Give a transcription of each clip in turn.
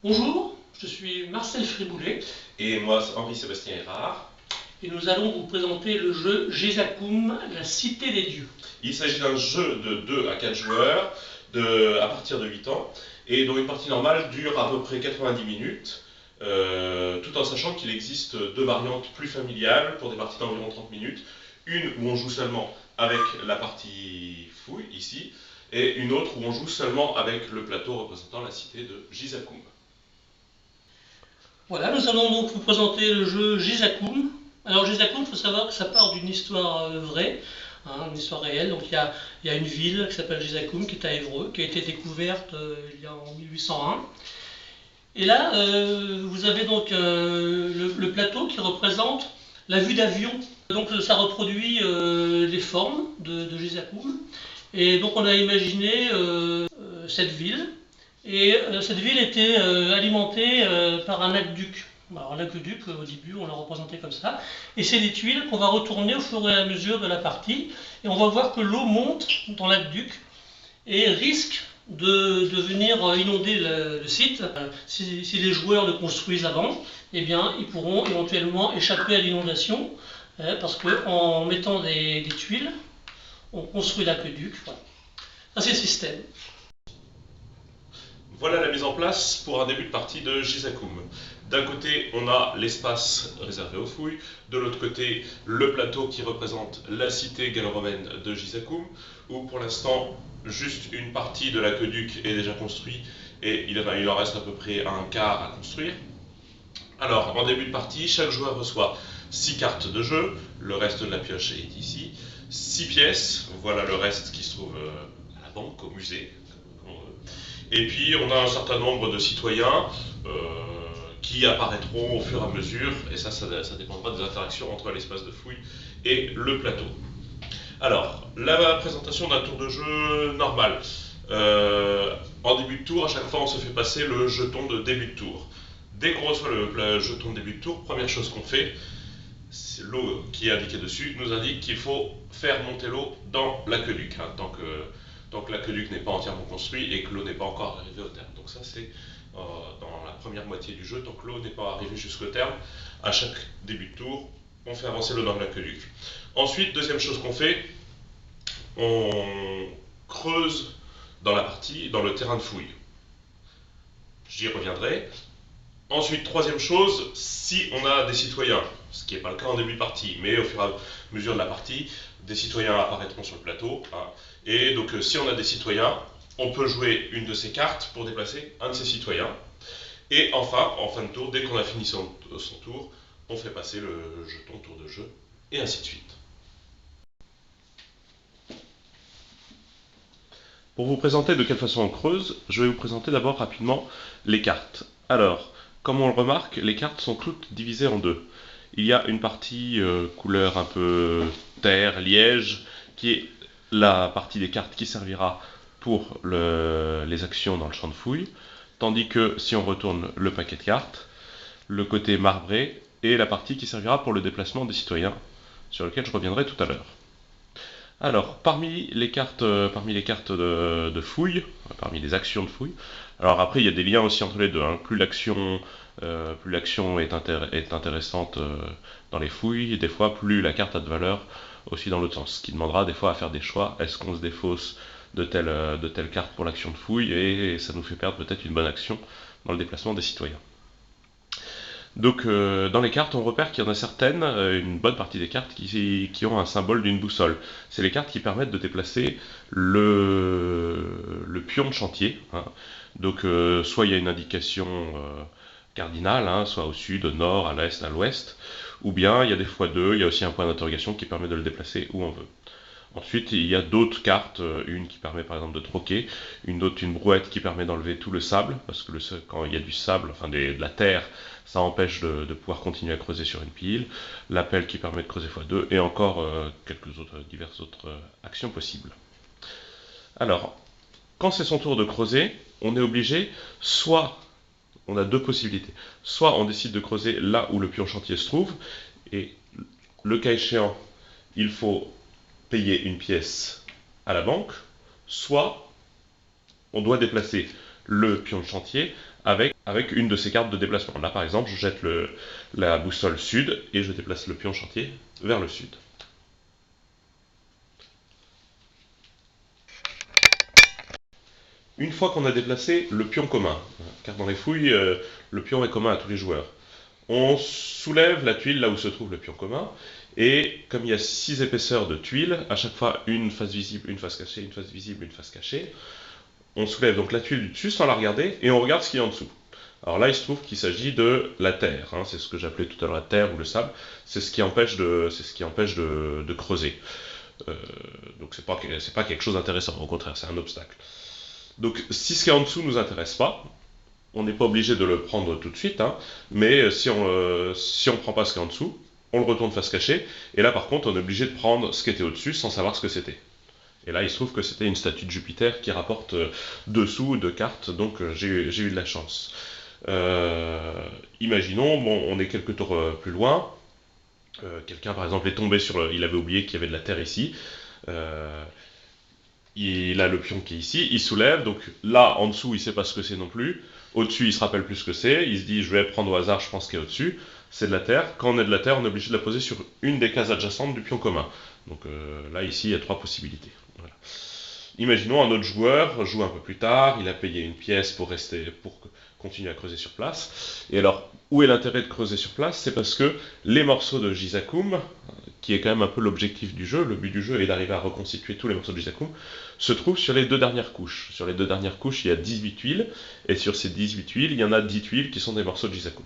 Bonjour, je suis Marcel Friboulet Et moi, Henri-Sébastien Erard. et nous allons vous présenter le jeu Gézacoum, la cité des dieux. Il s'agit d'un jeu de 2 à 4 joueurs à partir de 8 ans et dont une partie normale dure à peu près 90 minutes, tout en sachant qu'il existe deux variantes plus familiales pour des parties d'environ 30 minutes. Une où on joue seulement avec la partie fouille, ici, et une autre où on joue seulement avec le plateau représentant la cité de Gizakoum. Voilà, nous allons donc vous présenter le jeu Gézacoum. Alors Gézacoum, il faut savoir que ça part d'une histoire vraie, une histoire réelle. Donc il y a une ville qui s'appelle Gézacoum, qui est à Évreux, qui a été découverte il y a en 1801. Et là, vous avez donc le plateau qui représente la vue d'avion. Donc ça reproduit les formes de Gézacoum. Et donc on a imaginé cette ville. Et cette ville était alimentée par un aqueduc. Alors l'aqueduc, au début, on l'a représenté comme ça. Et c'est des tuiles qu'on va retourner au fur et à mesure de la partie. Et on va voir que l'eau monte dans l'aqueduc et risque de venir inonder le site. Si les joueurs le construisent avant, eh bien, ils pourront éventuellement échapper à l'inondation, parce qu'en mettant des tuiles, on construit l'aqueduc. Voilà. Ça, c'est le système. Voilà la mise en place pour un début de partie de Gizakoum. D'un côté, on a l'espace réservé aux fouilles, de l'autre côté, le plateau qui représente la cité gallo-romaine de Gizakoum, où pour l'instant, juste une partie de l'aqueduc est déjà construite et il en reste à peu près un quart à construire. Alors, en début de partie, chaque joueur reçoit 6 cartes de jeu, le reste de la pioche est ici, 6 pièces, voilà le reste qui se trouve à la banque, au musée, comme on veut. Et puis on a un certain nombre de citoyens qui apparaîtront au fur et à mesure, et ça dépendra des interactions entre l'espace de fouille et le plateau. Alors, la présentation d'un tour de jeu normal. En début de tour, à chaque fois on se fait passer le jeton de début de tour. Dès qu'on reçoit le jeton de début de tour, première chose qu'on fait, c'est l'eau qui est indiquée dessus, nous indique qu'il faut faire monter l'eau dans l'aqueduc, tant que l'aqueduc n'est pas entièrement construit et que l'eau n'est pas encore arrivée au terme. Donc ça c'est dans la première moitié du jeu, tant que l'eau n'est pas arrivée jusqu'au terme, à chaque début de tour, on fait avancer l'eau dans l'aqueduc. Ensuite, deuxième chose qu'on fait, on creuse dans la partie, dans le terrain de fouille. J'y reviendrai. Ensuite, troisième chose, si on a des citoyens, ce qui n'est pas le cas en début de partie, mais au fur et à mesure de la partie, des citoyens apparaîtront sur le plateau. Et donc, si on a des citoyens, on peut jouer une de ces cartes pour déplacer un de ces citoyens. Et enfin, en fin de tour, dès qu'on a fini son tour, on fait passer le jeton tour de jeu, et ainsi de suite. Pour vous présenter de quelle façon on creuse, je vais vous présenter d'abord rapidement les cartes. Alors, comme on le remarque, les cartes sont toutes divisées en deux. Il y a une partie couleur un peu terre, liège, qui est la partie des cartes qui servira pour les actions dans le champ de fouille, tandis que si on retourne le paquet de cartes, le côté marbré est la partie qui servira pour le déplacement des citoyens, sur lequel je reviendrai tout à l'heure. Alors, parmi les cartes de fouille, parmi les actions de fouille, alors après il y a des liens aussi entre les deux. Plus l'action est intéressante dans les fouilles, des fois plus la carte a de valeur aussi dans l'autre sens, ce qui demandera des fois à faire des choix. Est-ce qu'on se défausse de telle carte pour l'action de fouille et ça nous fait perdre peut-être une bonne action dans le déplacement des citoyens. Donc dans les cartes, on repère qu'il y en a certaines, une bonne partie des cartes, qui ont un symbole d'une boussole. C'est les cartes qui permettent de déplacer le pion de chantier. Donc soit il y a une indication cardinale, soit au sud, au nord, à l'est, à l'ouest, ou bien il y a des fois deux, il y a aussi un point d'interrogation qui permet de le déplacer où on veut. Ensuite, il y a d'autres cartes, une qui permet par exemple de troquer, une autre, une brouette qui permet d'enlever tout le sable, parce que quand il y a du sable, enfin de la terre, ça empêche de pouvoir continuer à creuser sur une pile, la pelle qui permet de creuser x2, et encore diverses autres actions possibles. Alors, quand c'est son tour de creuser, on est obligé, soit, on a deux possibilités, soit on décide de creuser là où le pion chantier se trouve, et le cas échéant, il faut payer une pièce à la banque, soit on doit déplacer le pion de chantier avec une de ces cartes de déplacement. Là par exemple, je jette la boussole sud et je déplace le pion chantier vers le sud. Une fois qu'on a déplacé le pion commun, car dans les fouilles, le pion est commun à tous les joueurs, on soulève la tuile là où se trouve le pion commun, et comme il y a 6 épaisseurs de tuiles, à chaque fois une face visible, une face cachée, une face visible, une face cachée, on soulève donc la tuile du dessus sans la regarder, et on regarde ce qu'il y a en dessous. Alors là, il se trouve qu'il s'agit de la terre, hein, c'est ce que j'appelais tout à l'heure la terre ou le sable, c'est ce qui empêche de creuser. Donc c'est pas quelque chose d'intéressant, au contraire, c'est un obstacle. Donc si ce qui est en dessous ne nous intéresse pas, on n'est pas obligé de le prendre tout de suite, hein, mais si on ne prend pas ce qui est en dessous, on le retourne face cachée, et là par contre on est obligé de prendre ce qui était au-dessus sans savoir ce que c'était. Et là il se trouve que c'était une statue de Jupiter qui rapporte dessous de cartes, donc j'ai eu de la chance. Imaginons, bon, on est quelques tours plus loin, quelqu'un par exemple est tombé il avait oublié qu'il y avait de la terre ici, il a le pion qui est ici, il soulève, donc là en dessous il sait pas ce que c'est non plus, au-dessus il se rappelle plus ce que c'est, il se dit je vais prendre au hasard, je pense qu'il y a au-dessus, c'est de la terre, quand on est de la terre on est obligé de la poser sur une des cases adjacentes du pion commun, donc là ici il y a 3 possibilités. Voilà. Imaginons un autre joueur joue un peu plus tard, il a payé une pièce pour continuer à creuser sur place. Et alors, où est l'intérêt de creuser sur place? C'est parce que les morceaux de Gizakoum, qui est quand même un peu l'objectif du jeu, le but du jeu est d'arriver à reconstituer tous les morceaux de Gizakoum, se trouvent sur les 2 dernières couches. Sur les 2 dernières couches, il y a 18 tuiles, et sur ces 18 tuiles, il y en a 10 tuiles qui sont des morceaux de Gizakoum.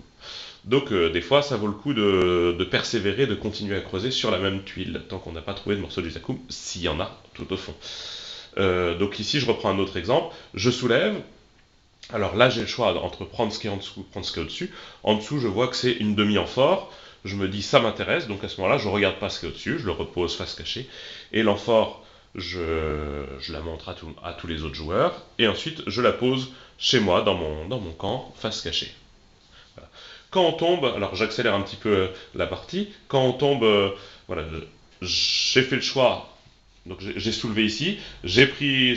Donc des fois, ça vaut le coup de persévérer, de continuer à creuser sur la même tuile, tant qu'on n'a pas trouvé de morceaux de Gizakoum, s'il y en a tout au fond. Donc ici, je reprends un autre exemple. Je soulève. Alors là, j'ai le choix entre prendre ce qui est en dessous ou prendre ce qui est au-dessus. En dessous, je vois que c'est une demi-amphore. Je me dis, ça m'intéresse. Donc à ce moment-là, je ne regarde pas ce qui est au-dessus. Je le repose face cachée. Et l'amphore, je la montre à tous les autres joueurs. Et ensuite, je la pose chez moi, dans mon camp, face cachée. Voilà. Quand on tombe, alors j'accélère un petit peu la partie. Quand on tombe, voilà, j'ai fait le choix. Donc j'ai soulevé ici, je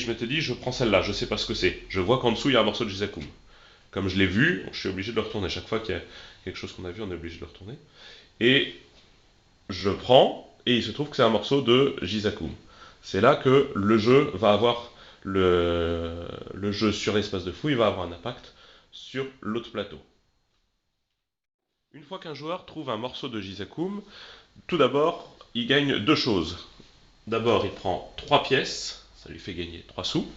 m'étais dit, je prends celle-là, je sais pas ce que c'est. Je vois qu'en dessous, il y a un morceau de Gizakoum. Comme je l'ai vu, je suis obligé de le retourner. Chaque fois qu'il y a quelque chose qu'on a vu, on est obligé de le retourner. Et je prends, et il se trouve que c'est un morceau de Gizakoum. C'est là que le jeu va avoir, le jeu sur l'espace de fouille va avoir un impact sur l'autre plateau. Une fois qu'un joueur trouve un morceau de Gizakoum, tout d'abord, il gagne 2 choses. D'abord, il prend 3 pièces, ça lui fait gagner 3 sous.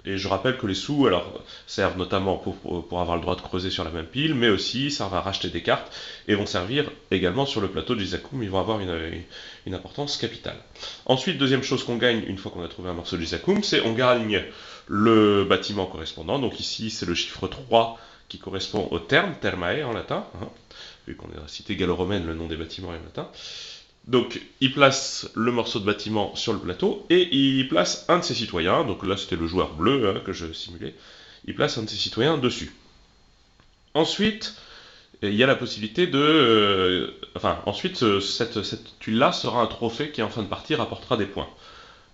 Et je rappelle que les sous alors, servent notamment pour avoir le droit de creuser sur la même pile, mais aussi servent à racheter des cartes et vont servir également sur le plateau de Gizakoum, ils vont avoir une importance capitale. Ensuite, deuxième chose qu'on gagne une fois qu'on a trouvé un morceau de Gizakoum, c'est on gagne le bâtiment correspondant. Donc ici, c'est le chiffre 3 qui correspond au terme, termae en latin, hein, vu qu'on est dans la cité gallo-romaine, le nom des bâtiments est en latin. Donc, il place le morceau de bâtiment sur le plateau et il place un de ses citoyens, donc là c'était le joueur bleu hein, que je simulais, il place un de ses citoyens dessus. Ensuite, il y a la possibilité cette tuile-là sera un trophée qui en fin de partie rapportera des points.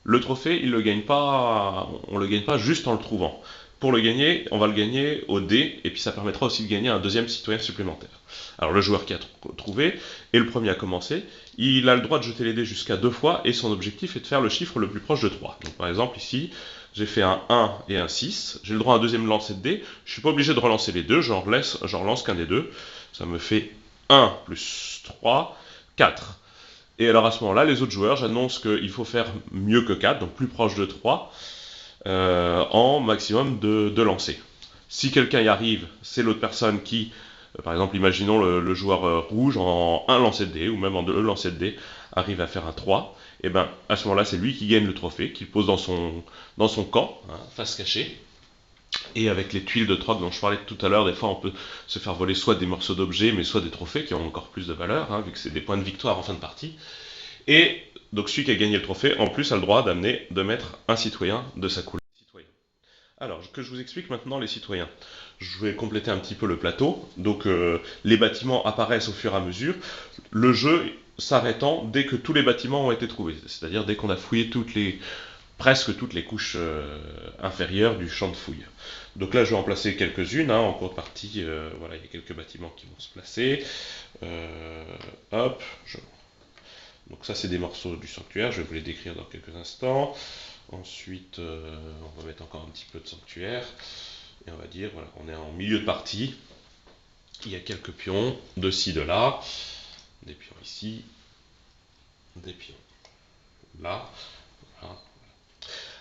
Le trophée, on le gagne pas juste en le trouvant. Pour le gagner, on va le gagner au dé, et puis ça permettra aussi de gagner un deuxième citoyen supplémentaire. Alors le joueur qui a trouvé est le premier à commencer, il a le droit de jeter les dés jusqu'à 2 fois, et son objectif est de faire le chiffre le plus proche de 3. Donc par exemple ici, j'ai fait un 1 et un 6, j'ai le droit à un deuxième lancer de dés, je ne suis pas obligé de relancer les deux, j'en relance qu'un des deux, ça me fait 1 plus 3, 4. Et alors à ce moment-là, les autres joueurs, j'annonce qu'il faut faire mieux que 4, donc plus proche de 3, en maximum de lancers. Si quelqu'un y arrive, c'est l'autre personne qui, par exemple, imaginons le joueur rouge en 1 lancer de dés, ou même en 2 lancers de dés, arrive à faire un 3, et bien à ce moment-là, c'est lui qui gagne le trophée, qu'il pose dans son camp, hein, face cachée. Et avec les tuiles de troc dont je parlais tout à l'heure, des fois on peut se faire voler soit des morceaux d'objets, mais soit des trophées qui ont encore plus de valeur, hein, vu que c'est des points de victoire en fin de partie. Et donc celui qui a gagné le trophée, en plus, a le droit de mettre un citoyen de sa couleur. Alors, que je vous explique maintenant les citoyens. Je vais compléter un petit peu le plateau. Donc, les bâtiments apparaissent au fur et à mesure. Le jeu s'arrêtant dès que tous les bâtiments ont été trouvés. C'est-à-dire dès qu'on a fouillé presque toutes les couches inférieures du champ de fouilles. Donc là, je vais en placer quelques-unes, en cours de partie. Voilà, il y a quelques bâtiments qui vont se placer. Hop, donc ça, c'est des morceaux du sanctuaire, je vais vous les décrire dans quelques instants. Ensuite, on va mettre encore un petit peu de sanctuaire. Et on va dire, voilà, on est en milieu de partie. Il y a quelques pions, de ci, de là. Des pions ici. Des pions là. Voilà.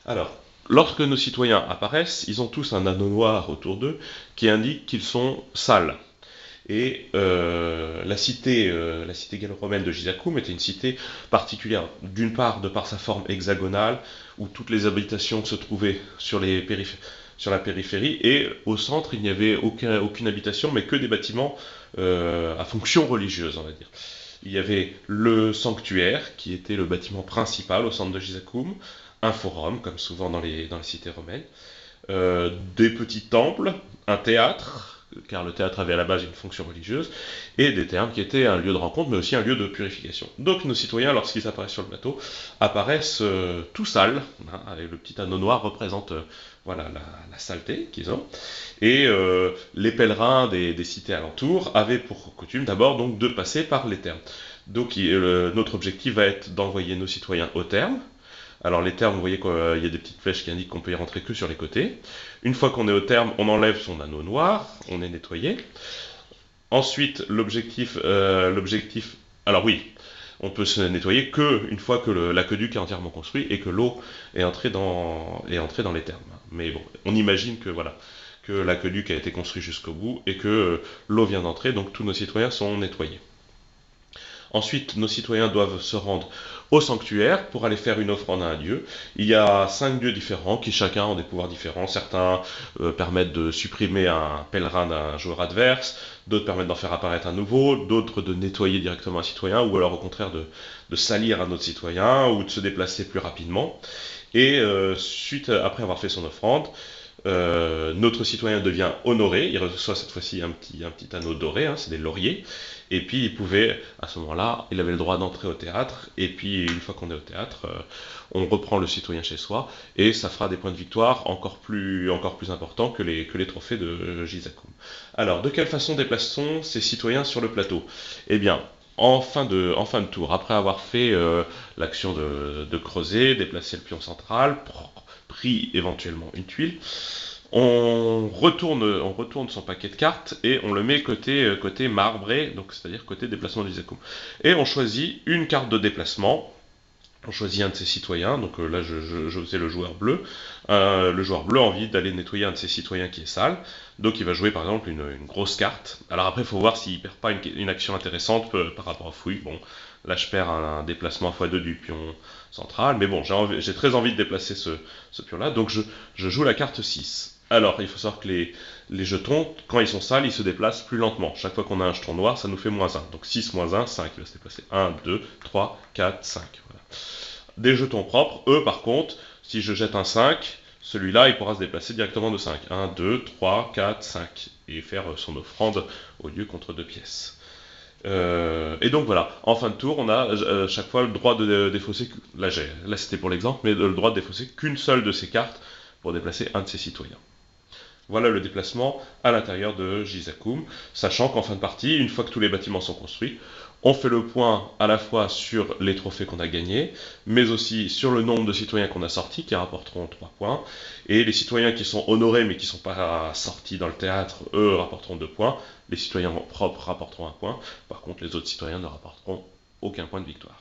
Alors, lorsque nos citoyens apparaissent, ils ont tous un anneau noir autour d'eux qui indique qu'ils sont sales. Et la cité gallo-romaine de Gizakoum était une cité particulière, d'une part de par sa forme hexagonale, où toutes les habitations se trouvaient sur la périphérie, et au centre il n'y avait aucune habitation, mais que des bâtiments à fonction religieuse, on va dire. Il y avait le sanctuaire, qui était le bâtiment principal au centre de Gizakoum, un forum, comme souvent dans les cités romaines, des petits temples, un théâtre, car le théâtre avait à la base une fonction religieuse, et des thermes qui étaient un lieu de rencontre, mais aussi un lieu de purification. Donc nos citoyens, lorsqu'ils apparaissent sur le plateau, apparaissent tout sales, avec le petit anneau noir représente voilà, la saleté qu'ils ont, et les pèlerins des cités alentours avaient pour coutume d'abord donc de passer par les thermes. Donc notre objectif va être d'envoyer nos citoyens aux thermes. Alors les thermes, vous voyez qu'il y a des petites flèches qui indiquent qu'on peut y rentrer que sur les côtés. Une fois qu'on est au terme, on enlève son anneau noir, on est nettoyé. Ensuite, l'objectif, alors oui, on peut se nettoyer qu'une fois que l'aqueduc est entièrement construit et que l'eau est entrée dans les thermes. Mais bon, on imagine que voilà, que l'aqueduc a été construit jusqu'au bout et que l'eau vient d'entrer, donc tous nos citoyens sont nettoyés. Ensuite, nos citoyens doivent se rendre au sanctuaire pour aller faire une offrande à un dieu. Il y a 5 dieux différents qui chacun ont des pouvoirs différents. Certains permettent de supprimer un pèlerin d'un joueur adverse, d'autres permettent d'en faire apparaître un nouveau, d'autres de nettoyer directement un citoyen, ou alors au contraire de salir un autre citoyen, ou de se déplacer plus rapidement. Et après avoir fait son offrande, notre citoyen devient honoré, il reçoit cette fois-ci un petit anneau doré, c'est des lauriers, et puis il pouvait, à ce moment-là, il avait le droit d'entrer au théâtre, et puis une fois qu'on est au théâtre, on reprend le citoyen chez soi, et ça fera des points de victoire encore plus importants que les trophées de Gizakoum. Alors, de quelle façon déplace-t-on ces citoyens sur le plateau? Eh bien, en fin de tour, après avoir fait l'action de creuser, déplacer le pion central, pris éventuellement une tuile, on retourne son paquet de cartes et on le met côté marbré, donc c'est-à-dire côté déplacement du Gizakoum. Et on choisit une carte de déplacement. On choisit un de ses citoyens, donc là je faisais le joueur bleu. Le joueur bleu a envie d'aller nettoyer un de ses citoyens qui est sale, donc il va jouer par exemple une grosse carte. Alors après il faut voir s'il perd pas une action intéressante par rapport à fouille. Bon, là je perds un déplacement x2 du pion central, mais bon, j'ai très envie de déplacer ce pion-là, donc je joue la carte 6. Alors, il faut savoir que les jetons, quand ils sont sales, ils se déplacent plus lentement. Chaque fois qu'on a un jeton noir, ça nous fait moins 1. Donc 6 moins 1, 5. Il va se déplacer 1, 2, 3, 4, 5. Voilà. Des jetons propres, eux, par contre, si je jette un 5, celui-là, il pourra se déplacer directement de 5. 1, 2, 3, 4, 5. Et faire son offrande au lieu contre 2 pièces. Et donc voilà, en fin de tour, on a chaque fois le droit de défausser, là c'était pour l'exemple, mais le droit de défausser qu'une seule de ces cartes pour déplacer un de ses citoyens. Voilà le déplacement à l'intérieur de Gizakoum, sachant qu'en fin de partie, une fois que tous les bâtiments sont construits, on fait le point à la fois sur les trophées qu'on a gagnés, mais aussi sur le nombre de citoyens qu'on a sortis, qui rapporteront 3 points, et les citoyens qui sont honorés mais qui ne sont pas sortis dans le théâtre, eux, rapporteront 2 points, les citoyens propres rapporteront 1 point, par contre les autres citoyens ne rapporteront aucun point de victoire.